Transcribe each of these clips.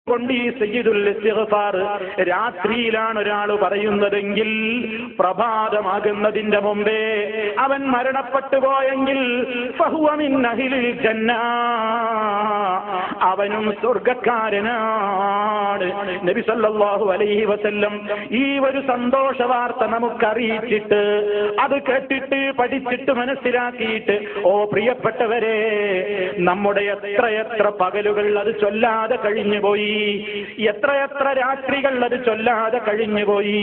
കൊണ്ട് ഈ സയ്യിദുൽ ഇസ്തിഗ്ഫാർ രാത്രിയിലാണ് ഒരാൾ പറയുന്നതെങ്കിൽ പ്രഭാതമാകുന്നതിന്റെ മുമ്പേ അവൻ മരണപ്പെട്ടു പോയെങ്കിൽ ഫഹുവ മിൻ അഹ്ലിൽ ജന്ന, അവനും സ്വർഗ്ഗക്കാരനാണ്. നബി സല്ലല്ലാഹു അലൈഹി വസല്ലം ഈ ഒരു സന്തോഷ വാർത്ത നമുക്കറിയിച്ചിട്ട് അത് കേട്ടിട്ട് പഠിച്ചിട്ട് മനസ്സിലാക്കിയിട്ട്, ഓ പ്രിയപ്പെട്ടവരെ, നമ്മുടെ എത്രയെത്ര പകലുകൾ അത് ചൊല്ലാതെ കഴിഞ്ഞുപോയി, എത്രയെത്ര രാത്രികൾ അത് ചൊല്ലാതെ കഴിഞ്ഞുപോയി.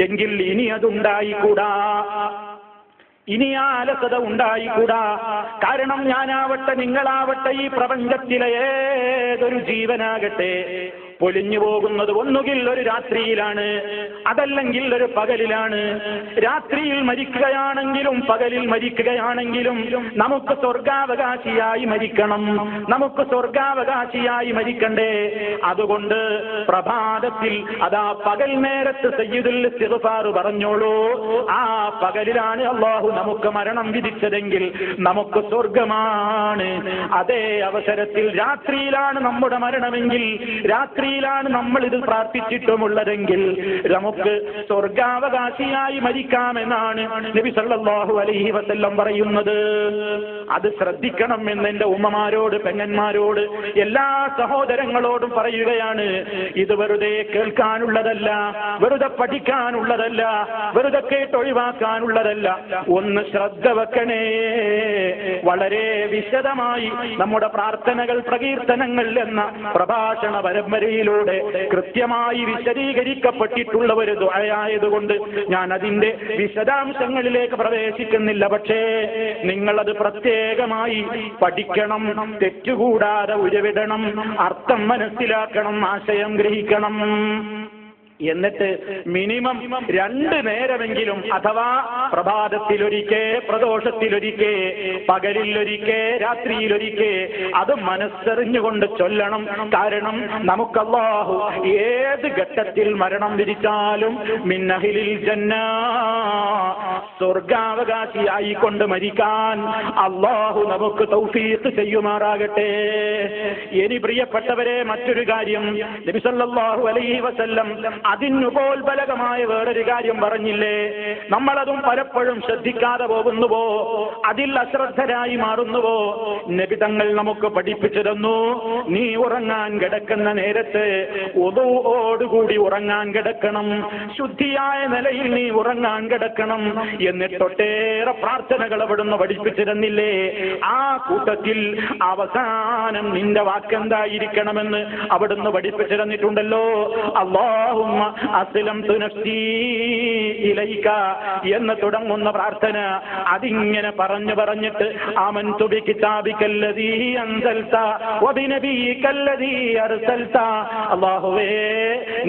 എങ്കിൽ ഇനി അതുണ്ടായിക്കൂടാ, ഇനി ആ അലസത ഉണ്ടായിക്കൂടാ. കാരണം ഞാനാവട്ടെ, നിങ്ങളാവട്ടെ, ഈ പ്രപഞ്ചത്തിലെ ഏതൊരു ജീവനാകട്ടെ പൊലിഞ്ഞു പോകുന്നത് ഒന്നുകിൽ ഒരു രാത്രിയിലാണ്, അതല്ലെങ്കിൽ ഒരു പകലിലാണ്. രാത്രിയിൽ മരിക്കുകയാണെങ്കിലും പകലിൽ മരിക്കുകയാണെങ്കിലും നമുക്ക് സ്വർഗാവകാശിയായി മരിക്കണം, നമുക്ക് സ്വർഗാവകാശിയായി മരിക്കണ്ടേ. അതുകൊണ്ട് പ്രഭാതത്തിൽ അതാ പകൽ നേരത്ത് സയ്യിദുൽ ഇസ്തിഗ്ഫാർ പറഞ്ഞോളൂ. ആ പകലിലാണ് അല്ലാഹു നമുക്ക് മരണം വിധിച്ചതെങ്കിൽ നമുക്ക് സ്വർഗമാണ്. അതേ അവസരത്തിൽ രാത്രിയിലാണ് നമ്മുടെ മരണമെങ്കിൽ, രാത്രിയിലാണ് നമ്മൾ ഇത് പ്രാർത്ഥിച്ചിട്ടുമുള്ളതെങ്കിൽ നമുക്ക് സ്വർഗാവകാശിയായി മരിക്കാമെന്നാണ് നബി സല്ലല്ലാഹു അലൈഹി വസല്ലം പറയുന്നത്. അത് ശ്രദ്ധിക്കണം എന്ന് എന്റെ ഉമ്മമാരോട്, പെങ്ങന്മാരോട്, എല്ലാ സഹോദരങ്ങളോടും പറയുകയാണ്. ഇത് വെറുതെ കേൾക്കാനുള്ളതല്ല, വെറുതെ പഠിക്കാനുള്ളതല്ല, വെറുതെ കേട്ടൊഴിവാക്കാനുള്ളതല്ല. ഒന്ന് ശ്രദ്ധ വെക്കണേ. വളരെ വിശദമായി നമ്മുടെ പ്രാർത്ഥനകൾ, പ്രകീർത്തനങ്ങൾ എന്ന പ്രഭാഷണ പരമ്പരയിലൂടെ കൃത്യമായി വിശദീകരിക്കപ്പെട്ടിട്ടുള്ള ഒരു ദുആയായതുകൊണ്ട് ഞാൻ അതിന്റെ വിശദാംശങ്ങളിലേക്ക് പ്രവേശിക്കുന്നില്ല. പക്ഷേ നിങ്ങളത് പ്രത്യേകമായി പഠിക്കണം, തെറ്റുകൂടാതെ ഉരുവിടണം, അർത്ഥം മനസ്സിലാക്കണം, ആശയം ഗ്രഹിക്കണം. എന്നിട്ട് മിനിമം 2 നേരമെങ്കിലും, അഥവാ പ്രഭാതത്തിലൊരിക്കെ, പ്രദോഷത്തിലൊരിക്കെ, പകലിലൊരിക്കെ, രാത്രിയിലൊരിക്കെ അത് മനസ്സറിഞ്ഞുകൊണ്ട് ചൊല്ലണം. കാരണം നമുക്ക് അല്ലാഹു ഏത് ഘട്ടത്തിൽ മരണം വിധിച്ചാലും മിൻ അഹ്ലിൽ ജന്ന, സ്വർഗാവകാശിയായി കൊണ്ട് മരിക്കാൻ അല്ലാഹു നമുക്ക് തൗഫീഖ് ചെയ്യുമാറാകട്ടെ. ഇനി പ്രിയപ്പെട്ടവരെ, മറ്റൊരു കാര്യം നബി സല്ലല്ലാഹു അലൈഹി വസല്ലം അതിനുപോൽബലകമായ വേറൊരു കാര്യം പറഞ്ഞില്ലേ? നമ്മളതും പലപ്പോഴും ശ്രദ്ധിക്കാതെ പോകുന്നുവോ, അതിൽ അശ്രദ്ധരായി മാറുന്നുവോ? നബി തങ്ങൾ നമുക്ക് പഠിപ്പിച്ചു തന്നു, നീ ഉറങ്ങാൻ കിടക്കുന്ന നേരത്ത് വുദൂഓടുകൂടി ഉറങ്ങാൻ കിടക്കണം, ശുദ്ധിയായ നിലയിൽ നീ ഉറങ്ങാൻ കിടക്കണം. എന്നിട്ടൊട്ടേറെ പ്രാർത്ഥനകൾ അവിടുന്ന് പഠിപ്പിച്ചു തന്നില്ലേ? ആ കൂട്ടത്തിൽ അവസാനം നിന്റെ വാക്കെന്തായിരിക്കണമെന്ന് അവിടുന്ന് പഠിപ്പിച്ചു തന്നിട്ടുണ്ടല്ലോ. അല്ലാഹുമ്മ അസ്ലംതു നഫ്സി ഇലൈക എന്ന് തുടങ്ങുന്ന പ്രാർത്ഥന. അതിങ്ങനെ പറഞ്ഞിട്ട് ആമൻതു ബികിതാബികല്ലദീ അൻസൽത വബിനബിയികല്ലദീ അർസൽത, അല്ലാഹുവേ,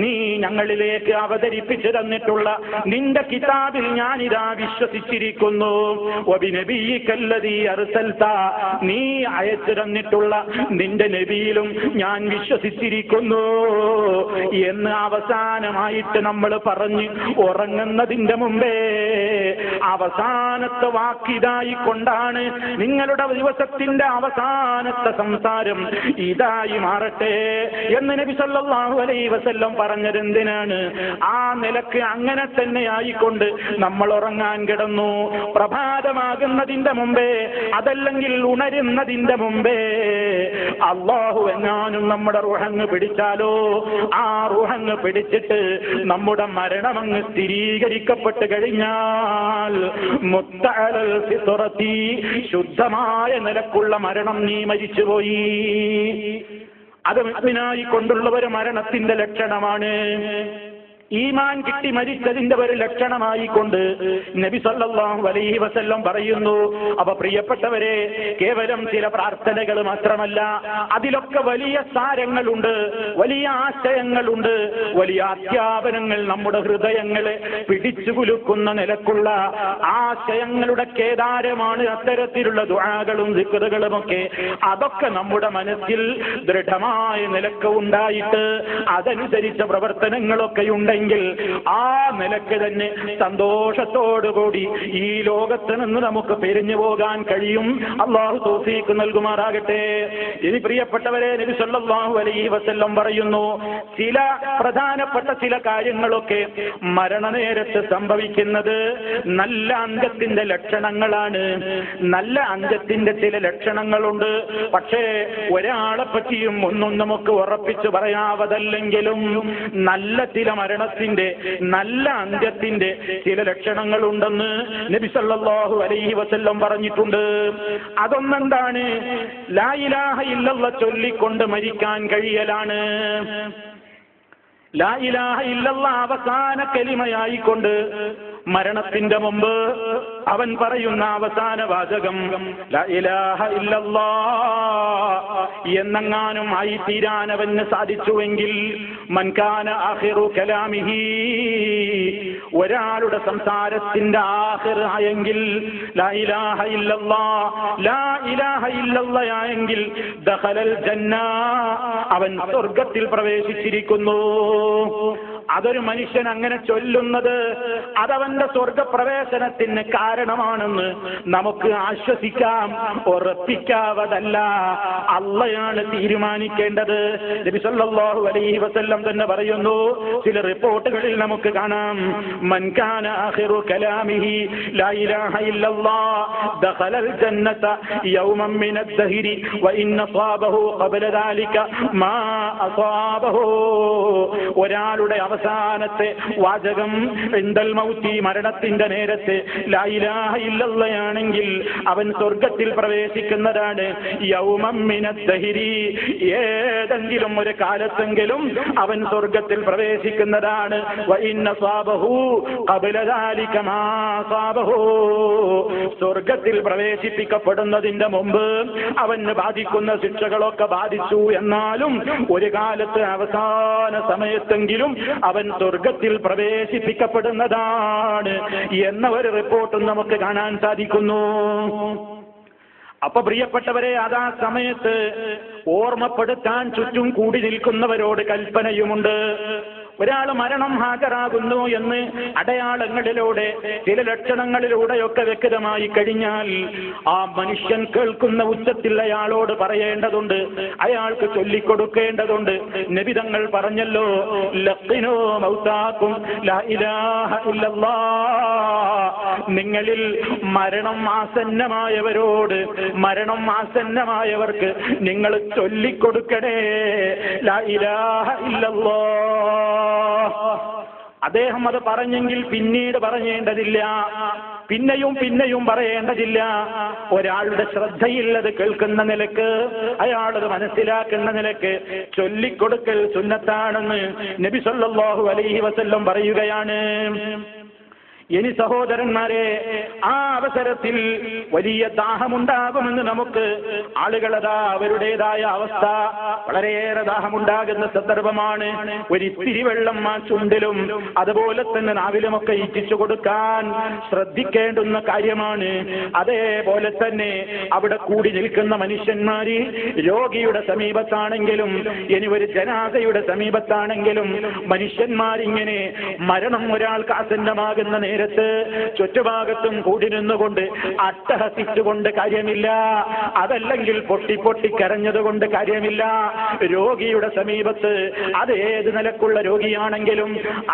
നീ ഞങ്ങളിലേക്ക് അവതരിപ്പിച്ചു തന്നിട്ടുള്ള നിന്റെ കിതാബിൽ ഞാനിതാ വിശ്വസിച്ചിരിക്കുന്നു. വബിനബിയികല്ലദീ അർസൽത, നീ അയച്ചു തന്നിട്ടുള്ള നിന്റെ നബിയിലും ഞാൻ വിശ്വസിച്ചിരിക്കുന്നു എന്ന് അവസാനമായിട്ട് നമ്മൾ പറഞ്ഞ് ഉറങ്ങുന്നതിന്റെ മുമ്പേ അവസാനത്തെ വാക്കിതായി കൊണ്ടാണ് നിങ്ങളുടെ ദിവസത്തിന്റെ അവസാനത്തെ സംസാരം ഇതായി മാറട്ടെ എന്ന് നബി സല്ലല്ലാഹു അലൈഹി വസല്ലം പറഞ്ഞതെന്തിനാണ്? ആ നിലക്ക് അങ്ങനെ തന്നെ ആയിക്കൊണ്ട് നമ്മൾ ഉറങ്ങാൻ കിടന്നു. പ്രഭാതമാകുന്നതിന്റെ മുമ്പേ, അതല്ലെങ്കിൽ ഉണരുന്നതിന്റെ മുമ്പേ അല്ലാഹു എങ്ങാനും നമ്മുടെ റൂഹങ്ങ് പിടിച്ചാലോ, ആ റൂഹങ്ങ് പിടിച്ചിട്ട് നമ്മുടെ മരണമങ്ങ് സ്ഥിരീകരിക്കപ്പെട്ട് കഴിഞ്ഞാൽ മുത്തഅലൽ ഫിത്രതി, ശുദ്ധമായ നിലക്കുള്ള മരണം നീ മരിച്ചുപോയി. അത് മുഅ്മിനായി കൊണ്ടുള്ള ഒരു മരണത്തിന്റെ ലക്ഷണമാണ്. ഈമാൻ കിട്ടി മരിച്ചതിന്റെ ഒരു ലക്ഷണമായി കൊണ്ട് നബി സല്ലല്ലാഹു അലൈഹി വസല്ലം പറയുന്നു. അപ്പൊ പ്രിയപ്പെട്ടവരെ, കേവലം ചില പ്രാർത്ഥനകൾ മാത്രമല്ല, അതിലൊക്കെ വലിയ സാരങ്ങളുണ്ട്, വലിയ ആശയങ്ങളുണ്ട്, വലിയ അധ്യാപനങ്ങൾ, നമ്മുടെ ഹൃദയങ്ങളെ പിടിച്ചു കുലുക്കുന്ന നിലക്കുള്ള ആശയങ്ങളുടെ കേദാരമാണ് അത്തരത്തിലുള്ള ദുആകളും ദിക്റുകളുമൊക്കെ. അതൊക്കെ നമ്മുടെ മനസ്സിൽ ദൃഢമായ നിലക്ക് ഉണ്ടായിട്ട് അതനുസരിച്ച പ്രവർത്തനങ്ങളൊക്കെ ഉണ്ടെങ്കിൽ എങ്കിൽ ആ നിലക്ക് തന്നെ സന്തോഷത്തോടുകൂടി ഈ ലോകത്ത് നിന്ന് നമുക്ക് പിരിഞ്ഞു പോകാൻ കഴിയും. അള്ളാഹു തൗഫീഖ് നൽകുമാറാകട്ടെ. ഇനി പ്രിയപ്പെട്ടവരെ, നബി സല്ലല്ലാഹു അലൈഹി വസല്ലം പറയുന്നു, ചില പ്രധാനപ്പെട്ട ചില കാര്യങ്ങളൊക്കെ മരണനേരത്ത് സംഭവിക്കുന്നത് നല്ല അന്ത്യത്തിന്റെ ലക്ഷണങ്ങളാണ്. നല്ല അന്ത്യത്തിന്റെ ചില ലക്ഷണങ്ങളുണ്ട്. പക്ഷേ ഒരാളെ പറ്റിയും ഒന്നും നമുക്ക് ഉറപ്പിച്ചു പറയാവതല്ലെങ്കിലും നല്ല ചില മരണത്തിന്റെ, നല്ല അന്ത്യത്തിന്റെ ചില ലക്ഷണങ്ങളുണ്ടെന്ന് നബി സല്ലല്ലാഹു അലൈഹി വസല്ലം പറഞ്ഞിട്ടുണ്ട്. അതൊന്നെന്താണ്? ലാ ഇലാഹ ഇല്ലല്ലാഹ് ചൊല്ലിക്കൊണ്ട് മരിക്കാൻ കഴിയലാണ്. ലാ ഇലാഹ ഇല്ലല്ലാഹ് അവസാന കലിമയായിക്കൊണ്ട് മരണത്തിന്റെ മുമ്പ് അവൻ പറയുന്ന അവസാന വാചകം ലാ ഇലാഹ ഇല്ലല്ലാഹ് എന്നെങ്ങാനും ആയി തീരാൻ അവന് സാധിച്ചുവെങ്കിൽ, മൻ കാന ആഖിറു കലാമിഹി, ഒരാളുടെ സംസാരത്തിന്റെ ആഖിർ ആയെങ്കിൽ ലാ ഇലാഹ ഇല്ലല്ലാഹ്, ലാ ഇലാഹ ഇല്ലല്ലാഹ് ആയെങ്കിൽ ദഖലൽ ജന്ന, അവൻ സ്വർഗ്ഗത്തിൽ പ്രവേശിച്ചിരിക്കുന്നു. അതൊരു മനുഷ്യൻ അങ്ങനെ ചൊല്ലുന്നത് അതവന്റെ സ്വർഗപ്രവേശനത്തിന് കാരണമാണെന്ന് നമുക്ക് ആശ്വസിക്കാം, ഉറപ്പിക്കാവതല്ല. അള്ളയാണ് തീരുമാനിക്കേണ്ടത്. നബി സല്ലല്ലാഹു അലൈഹി വസല്ലം തന്നെ പറയുന്നു, ചില റിപ്പോർട്ടുകളിൽ നമുക്ക് കാണാം, മൻ കാന ആഖിറു കലാമിഹി ലാ ഇലാഹ ഇല്ലല്ലാഹ് ദഖലൽ ജന്നത യൗമൻ മിനദ് ദഹരി വ ഇൻ അസാബഹു ഖബല ദാലിക മാ അസാബഹു. ഒരാളുടെ അവസാനത്തെ വാചകം ഇൻദൽ മൗതി, മരണത്തിന്റെ നേരത്തെ ലാ ഇലാഹ ഇല്ലല്ലാഹ് ആണെങ്കിൽ അവൻ സ്വർഗ്ഗത്തിൽ പ്രവേശിക്കുന്നതാണ്. യൗമൻ മിനദ് ദഹരി, ഏതെങ്കിലും ഒരു കാലത്തെങ്കിലും അവൻ സ്വർഗ്ഗത്തിൽ പ്രവേശിക്കുന്നതാണ്. വ ഇൻ അസാബഹു ഖബല ദാലിക മാ അസാബഹു, സ്വർഗ്ഗത്തിൽ പ്രവേശിപ്പിക്കപ്പെടുന്നതിന്റെ മുമ്പ് അവന് ബാധിക്കുന്ന ശിക്ഷകളൊക്കെ ബാധിച്ചു എന്നാലും ഒരു കാലത്ത് അവസാന സമയത്തെങ്കിലും അവൻ സ്വർഗ്ഗത്തിൽ പ്രവേശിപ്പിക്കപ്പെടുന്നതാണ് എന്ന ഒരു റിപ്പോർട്ടും നമുക്ക് കാണാൻ സാധിക്കുന്നു. അപ്പൊ പ്രിയപ്പെട്ടവരെ, അതാ സമയത്ത് ഓർമ്മപ്പെടുത്താൻ ചുറ്റും കൂടി നിൽക്കുന്നവരോട് കൽപ്പനയുമുണ്ട്. ഒരാൾ മരണം ഹാജരാകുന്നു എന്ന് അടയാളങ്ങളിലൂടെ, ചില ലക്ഷണങ്ങളിലൂടെയൊക്കെ വ്യക്തമായി കഴിഞ്ഞാൽ ആ മനുഷ്യൻ കേൾക്കുന്ന ഉച്ചത്തിൽ അയാളോട് പറയേണ്ടതുണ്ട്, അയാൾക്ക് ചൊല്ലിക്കൊടുക്കേണ്ടതുണ്ട്. നബി തങ്ങൾ പറഞ്ഞല്ലോ, ലഖിനൂ മൗതാകും ലാ ഇലാഹ ഇല്ലല്ലാഹ്, നിങ്ങളിൽ മരണം ആസന്നമായവരോട്, മരണം ആസന്നമായവർക്ക് നിങ്ങൾ ചൊല്ലിക്കൊടുക്കണേ ലാ ഇലാഹ ഇല്ലല്ലാഹ്. അദ്ദേഹം അത് പറഞ്ഞെങ്കിൽ പിന്നീട് പറയേണ്ടതില്ല, പിന്നെയും പിന്നെയും പറയേണ്ടതില്ല. ഒരാളുടെ ശ്രദ്ധയിൽ അത് കേൾക്കുന്ന നിലക്ക്, അയാളത് മനസ്സിലാക്കുന്ന നിലക്ക് ചൊല്ലിക്കൊടുക്കൽ സുന്നത്താണെന്ന് നബി സല്ലല്ലാഹു അലൈഹി വസല്ലം പറയുകയാണ്. ഇനി സഹോദരന്മാരെ, ആ അവസരത്തിൽ വലിയ ദാഹമുണ്ടാകുമെന്ന് നമുക്ക് ആളുകളതാ അവരുടേതായ അവസ്ഥ, വളരെയേറെ ദാഹമുണ്ടാകുന്ന സന്ദർഭമാണ്. ഒരിത്തിരി വെള്ളം ആ ചുണ്ടിലും അതുപോലെ തന്നെ നാവിലുമൊക്കെ ഇറ്റിച്ചു കൊടുക്കാൻ ശ്രദ്ധിക്കേണ്ടുന്ന കാര്യമാണ്. അതേപോലെ തന്നെ അവിടെ കൂടി നിൽക്കുന്ന മനുഷ്യന്മാര് രോഗിയുടെ സമീപത്താണെങ്കിലും ഇനി ഒരു ജനാസയുടെ സമീപത്താണെങ്കിലും മനുഷ്യന്മാരിങ്ങനെ മരണം ഒരാൾക്ക് ആസന്നമാകുന്ന നേരത്ത് ചുറ്റുഭാഗത്തും കൂടി നിന്നുകൊണ്ട് അട്ടഹസിച്ചുകൊണ്ട് കാര്യമില്ല, അതല്ലെങ്കിൽ പൊട്ടി പൊട്ടി കരഞ്ഞതുകൊണ്ട് കാര്യമില്ല. രോഗിയുടെ സമീപത്ത്, അത് ഏത് നിലക്കുള്ള രോഗിയാണെങ്കിലും,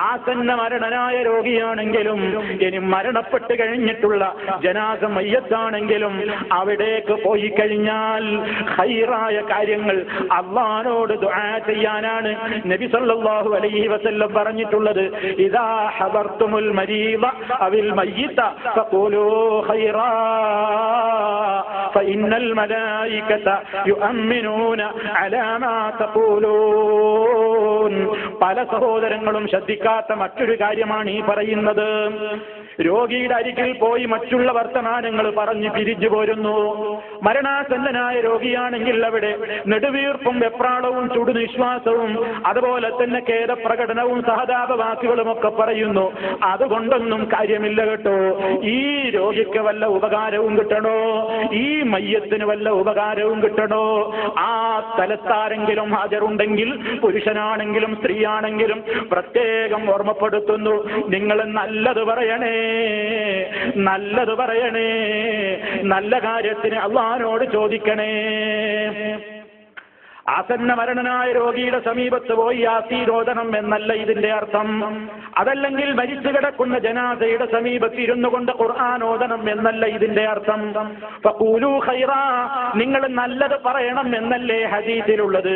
ആസന്ന മരണനായ രോഗിയാണെങ്കിലും, ഇനി മരണപ്പെട്ട് കഴിഞ്ഞിട്ടുള്ള ജനാസ മയ്യത്താണെങ്കിലും അവിടേക്ക് പോയി കഴിഞ്ഞാൽ ഖൈറായ കാര്യങ്ങൾ അല്ലാഹുവോട് ദുആ ചെയ്യാനാണ് നബി സല്ലല്ലാഹു അലൈഹി വസല്ലം പറഞ്ഞിട്ടുള്ളത്. ഇദാ ഹദർതുമുൽ മരീദ അവിൽ മയ്യിത ഫഖൂലൂ ഖൈറാ ഫഇന്നൽ മലായികത യുഅമ്മിനൂന അലാ മാ തഖൂലൂൻ. പല സഹോദരങ്ങളും ശ്രദ്ധിക്കാത്ത മറ്റൊരു കാര്യമാണ് ഈ പറയുന്നത്. രോഗിയുടെ അരികിൽ പോയി മറ്റുള്ള വർത്തമാനങ്ങൾ പറഞ്ഞ് പിരിഞ്ഞു പോരുന്നു. മരണാസന്നനായ രോഗിയാണെങ്കിൽ അവിടെ നെടുവീർപ്പും വെപ്രാളവും ചുടുനിശ്വാസവും അതുപോലെ തന്നെ ഖേദപ്രകടനവും സഹതാപവാക്കുകളും ഒക്കെ പറയുന്നു. അതുകൊണ്ടൊന്നും കാര്യമില്ല കേട്ടോ. ഈ രോഗിക്ക് വല്ല ഉപകാരവും കിട്ടണോ, ഈ മയ്യത്തിന് വല്ല ഉപകാരവും കിട്ടണോ, ആ സ്ഥലത്താരെങ്കിലും ഹാജരുണ്ടെങ്കിൽ, പുരുഷനാണെങ്കിലും സ്ത്രീ കാര്യമാണെങ്കിലും പ്രത്യേകം ഓർമ്മപ്പെടുത്തുന്നു, നിങ്ങൾ നല്ലത് പറയണേ, നല്ലത് പറയണേ, നല്ല കാര്യത്തിന് അള്ളാഹിനോട് ചോദിക്കണേ. ആസന്ന മരണനായ രോഗിയുടെ സമീപത്ത് പോയി യാസീനോദനം എന്നല്ല ഇതിന്റെ അർത്ഥം. അതല്ലെങ്കിൽ മരിച്ചു കിടക്കുന്ന ജനാസയുടെ സമീപത്ത് ഇരുന്നു കൊണ്ട് ഖുർആൻ ഓതണം എന്നല്ല ഇതിന്റെ അർത്ഥം. ഫഖൂലൂ ഖൈറാ, നിങ്ങൾ നല്ലത് പറയണം എന്നല്ലേ ഹദീസിലുള്ളത്.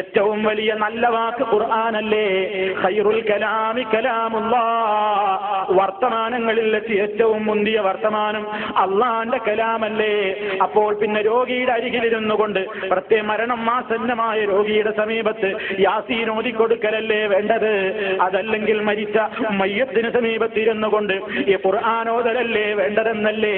ഏറ്റവും വലിയ നല്ല വാക്ക് ഖുർആനല്ലേ. ഖൈറുൽ കലാമി കലാമുല്ലാഹ്, വർത്തമാനങ്ങളിൽ വെച്ച് ഏറ്റവും മുന്തിയ വർത്തമാനം അള്ളാന്റെ കലാമല്ലേ. അപ്പോൾ പിന്നെ രോഗിയുടെ അരികിലിരുന്നു കൊണ്ട് പ്രത്യേക മരണം മായ രോഗിയുടെ സമീപത്ത് യാസീൻ ഓതിക്കൊടുക്കലല്ലേ വേണ്ടത്. അതല്ലെങ്കിൽ മരിച്ച മയ്യത്തിന് സമീപത്തിരുന്നു കൊണ്ട് ഈ ഖുർആൻ ഓതലല്ലേ വേണ്ടതെന്നല്ലേ